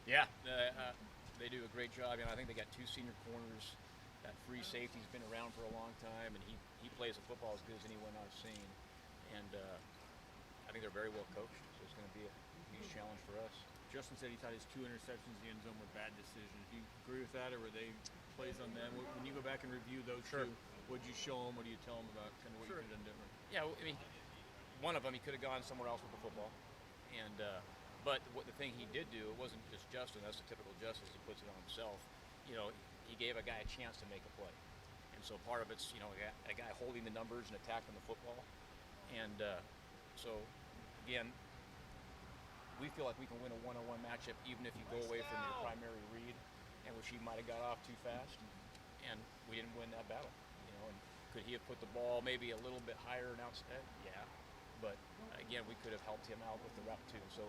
Yeah, they do a great job. I think they got two senior corners. That free safety's been around for a long time, and he plays the football as good as anyone I've seen. And I think they're very well coached, so it's going to be a huge challenge for us. Justin said he thought his 2 interceptions in the end zone were bad decisions. Do you agree with that, or were they plays on them? When you go back and review those Sure. two, what do you show them? What do you tell them about kind of what Sure. you could have done different? Yeah, one of them he could have gone somewhere else with the football, and but the thing he did do, it wasn't just Justin. That's the typical Justin. He puts it on himself. He gave a guy a chance to make a play, and so part of it's a guy holding the numbers and attacking the football, and so again, we feel like we can win a one-on-one matchup even if you go away from your primary read, and which he might have got off too fast, and we didn't win that battle. And could he have put the ball maybe a little bit higher and outside? Yeah, but again, we could have helped him out with the route too. So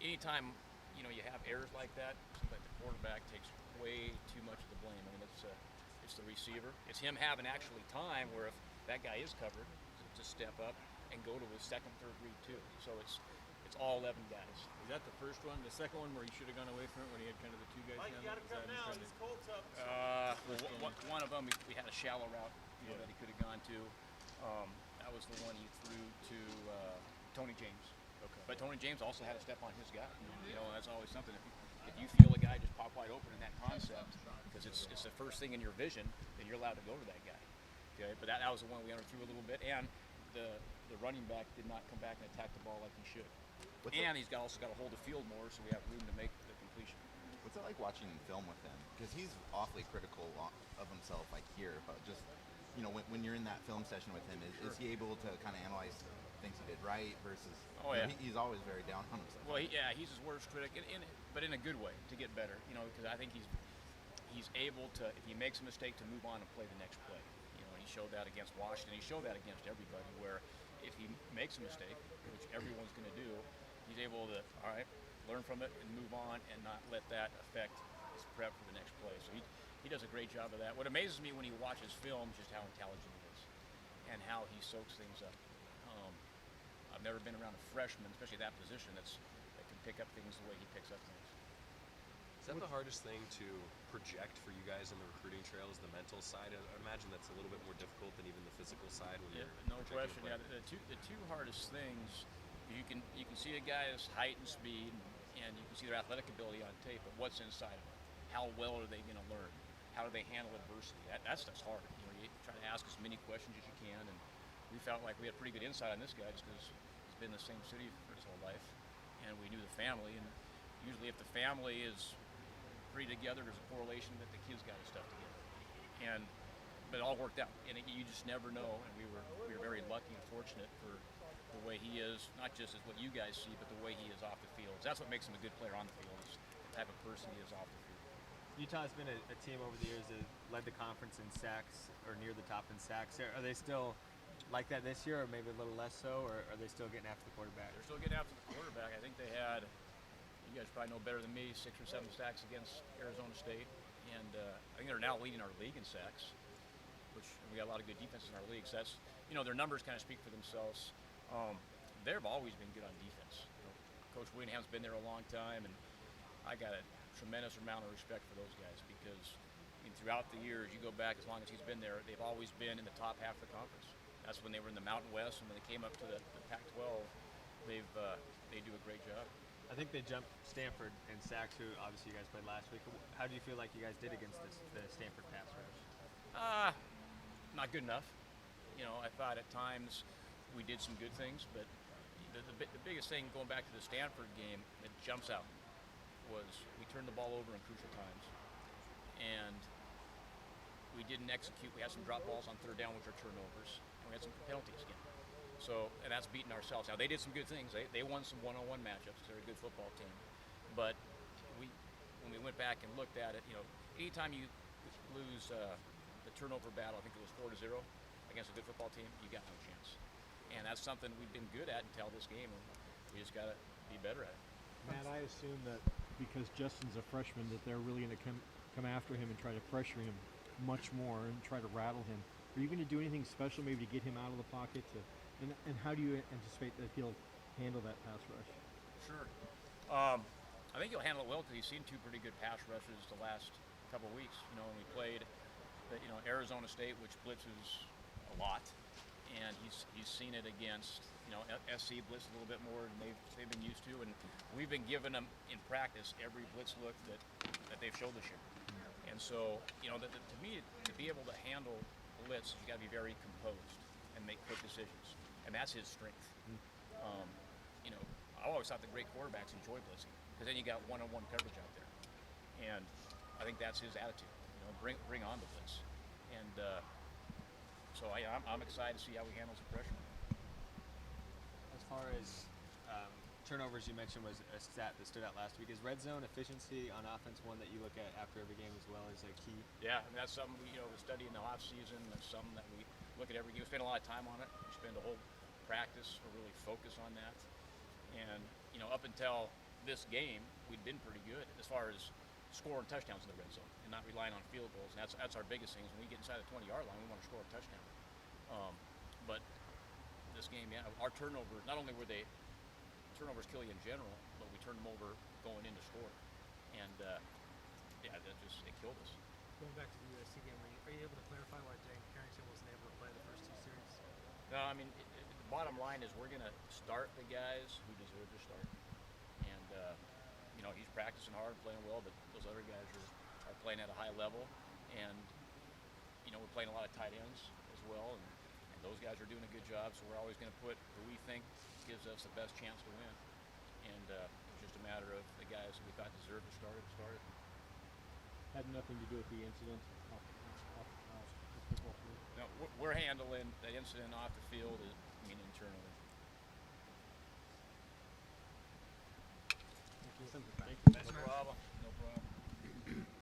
anytime you have errors like that, it seems like the quarterback takes way too much of the blame. It's the receiver. It's him having actually time where if that guy is covered, to step up and go to his second, third read too. So it's all 11 guys. Is that the first one? The second one where he should have gone away from it when he had kind of the two guys Mike, down you there? got to come now. It's cold up. One of them, we had a shallow route that he could have gone to. That was the one he threw to Tony James. Okay. But Tony James also had a step on his guy. That's always something. If you feel a guy just pop wide open in that concept, because it's the first thing in your vision, then you're allowed to go to that guy. Okay, but that was the one we underthrew a little bit, and the running back did not come back and attack the ball like he should. He's also got to hold the field more, so we have room to make the completion. What's it like watching film with him? Because he's awfully critical of himself, like here, but just when you're in that film session with him, is he able to kind of analyze things he did right versus? He's always very down on himself. Well, he's his worst critic, but in a good way to get better. Because I think he's able to, if he makes a mistake, to move on and play the next play. He showed that against Washington. He showed that against everybody. Where if he makes a mistake, which everyone's going to do, he's able to learn from it and move on and not let that affect his prep for the next play. So he does a great job of that. What amazes me when he watches film is just how intelligent he is and how he soaks things up. I've never been around a freshman, especially that position, that can pick up things the way he picks up things. Is that the hardest thing to project for you guys in the recruiting trail, is the mental side? I imagine that's a little bit more difficult than even the physical side when you're no question. Yeah, the two hardest things, you can see a guy's height and speed, and you can see their athletic ability on tape, but what's inside of them? How well are they going to learn? How do they handle adversity? That's hard. You try to ask as many questions as you can, and we felt like we had pretty good insight on this guy just because he's been in the same city for his whole life, and we knew the family, and usually if the family is pretty together, there's a correlation that the kids got his stuff together, but it all worked out, and you just never know. And we were very lucky and fortunate for the way he is, not just as what you guys see, but the way he is off the field. That's what makes him a good player on the field, is the type of person he is off the field. Utah's been a team over the years that led the conference in sacks, or near the top in sacks. Are they still like that this year, or maybe a little less so, or are they still getting after the quarterback? They're still getting after the quarterback. I think they had, you guys probably know better than me, 6 or 7 sacks against Arizona State, and I think they're now leading our league in sacks, which we got a lot of good defenses in our league. So that's, their numbers kind of speak for themselves. They've always been good on defense. Coach Whittingham's been there a long time, and I got a tremendous amount of respect for those guys because throughout the years, you go back as long as he's been there, they've always been in the top half of the conference. That's when they were in the Mountain West, and when they came up to the Pac-12, they do a great job. I think they jumped Stanford in sacks, who obviously you guys played last week. How do you feel like you guys did against the Stanford pass rush? Not good enough. I thought at times we did some good things, but the biggest thing going back to the Stanford game that jumps out was we turned the ball over in crucial times, and we didn't execute. We had some drop balls on third down, which are turnovers, and we had some penalties again. So, and that's beating ourselves. Now, they did some good things. They won some one-on-one matchups. They're a good football team. But when we went back and looked at it, anytime you lose the turnover battle, I think it was 4-0 against a good football team, you got no chance. And that's something we've been good at until this game, and we just got to be better at it. Matt, I assume that because Justin's a freshman, that they're really going to come after him and try to pressure him much more and try to rattle him. Are you going to do anything special maybe to get him out of the pocket? And how do you anticipate that he'll handle that pass rush? Sure. I think he'll handle it well because he's seen 2 pretty good pass rushes the last couple of weeks. You know, when we played, Arizona State, which blitzes a lot, and he's seen it against SC blitz a little bit more than they've been used to, and we've been giving them in practice every blitz look that they've showed this year. And so, to me, to be able to handle blitz, you got to be very composed and make quick decisions, and that's his strength. I always thought the great quarterbacks enjoy blitzing because then you got one-on-one coverage out there, and I think that's his attitude. Bring on the blitz, and so I'm excited to see how he handles the pressure. As far as turnovers, you mentioned was a stat that stood out last week. Is red zone efficiency on offense one that you look at after every game as well as a key? Yeah, and that's something we study in the off season. That's something that we look at every game. We spend a lot of time on it. We spend the whole practice to really focus on that. And up until this game, we'd been pretty good as far as scoring touchdowns in the red zone and not relying on field goals. And that's our biggest thing. Is when we get inside the 20-yard line, we want to score a touchdown. But this game, our turnovers, not only were turnovers kill you in general, but we turned them over going into score. And it killed us. Going back to the USC game, are you able to clarify why James Carrington wasn't able to play the first 2 series? No, I mean, the bottom line is we're going to start the guys who deserve to start. And, he's practicing hard, playing well, but those other guys are playing at a high level. And, we're playing a lot of tight ends as well. And those guys are doing a good job, so we're always going to put who we think gives us the best chance to win. And it's just a matter of the guys that we thought deserved to start started. Had nothing to do with the incident off the football field. No, we're handling the incident off the field internally. Thank you. Thanks, man.